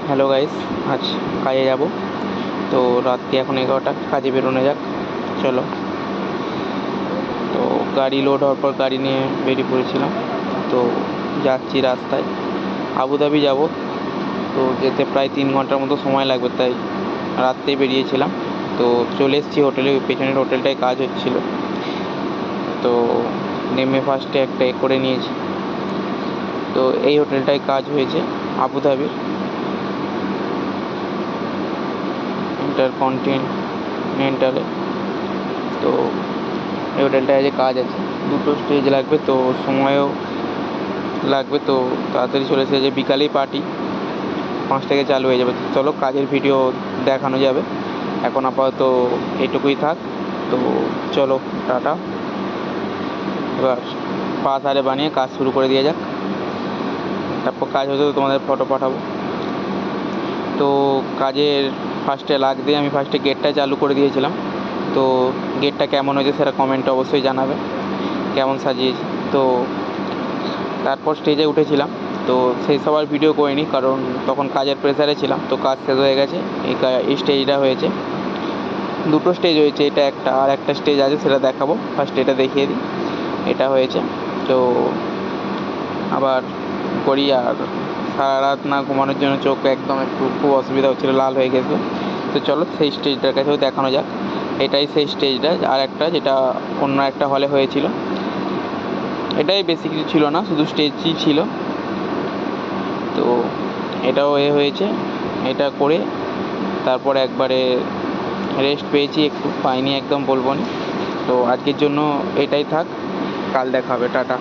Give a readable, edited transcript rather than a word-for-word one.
Hello guys, আজ কাজে যাব। তো রাত্রি এখন 11টা, কাজে বেরোনো যাক, চলো। তো গাড়ি লোড হওয়ার পর গাড়ি নিয়ে বেরিয়ে পড়েছিলাম। তো যাচ্ছি রাস্তায়, আবুধাবি যাব। তো যেতে প্রায় 3 ঘন্টার মতো সময় লাগবে, তাই রাত্রেই বেরিয়েছিলাম। তো চলে এসেছি হোটেলে, পেছনের হোটেলটায় কাজ হচ্ছিল। তো নেমে ফার্স্টে একটা করে নিয়েছি। তো এই হোটেলটায় কাজ হয়েছে আবুধাবির ইন্টারকন্টিনেন্টালে। তো এই হোটেলটায় যে কাজ আছে, 2টো স্টেজ লাগবে, তো সময়ও লাগবে। তো তাড়াতাড়ি চলে এসেছে, যে বিকালেই পার্টি, 5 থেকে চালু হয়ে যাবে। চলো, কাজের ভিডিও দেখানো যাবে। এখন আপাতত এটুকুই থাক। তো চলো, টাটা। এবার পা ধারে বানিয়ে কাজ শুরু করে দিয়ে যাক। তারপর কাজ হতে তোমাদের ফটো পাঠাবো। তো কাজের ফার্স্টে দিয়ে আমি ফার্স্টে গেটটা চালু করে দিয়েছিলাম। তো গেটটা কেমন হয়েছে সেটা কমেন্টে অবশ্যই জানাবে, কেমন সাজিয়েছি। তো তারপর স্টেজে উঠেছিলাম। তো সেই সব আর ভিডিও করিনি, কারণ তখন কাজের প্রেসারে ছিলাম। তো কাজ শেষ হয়ে গেছে। এই স্টেজটা হয়েছে, 2টো স্টেজ হয়েছে, এটা একটা, আর একটা স্টেজ আছে, সেটা দেখাবো। ফার্স্ট এটা দেখিয়ে দিই, এটা হয়েছে। তো আবার করি। আর সারা রাত না ঘুমানোর জন্য চোখ একদম একটু খুব অসুবিধা হচ্ছিল, লাল হয়ে গেছে। তো চলো সেই স্টেজটার কাছেও দেখানো যাক। এটাই সেই স্টেজটা, আর একটা যেটা অন্য একটা হলে হয়েছিল। এটাই বেশি কিছু ছিল না, শুধু স্টেজই ছিল। তো এটাও হয়েছে। এটা করে তারপর একবারে রেস্ট পেয়েছি, একটু পাইনি একদম বলবো না। তো আজকের জন্য এটাই থাক, কাল দেখা হবে, টাটা।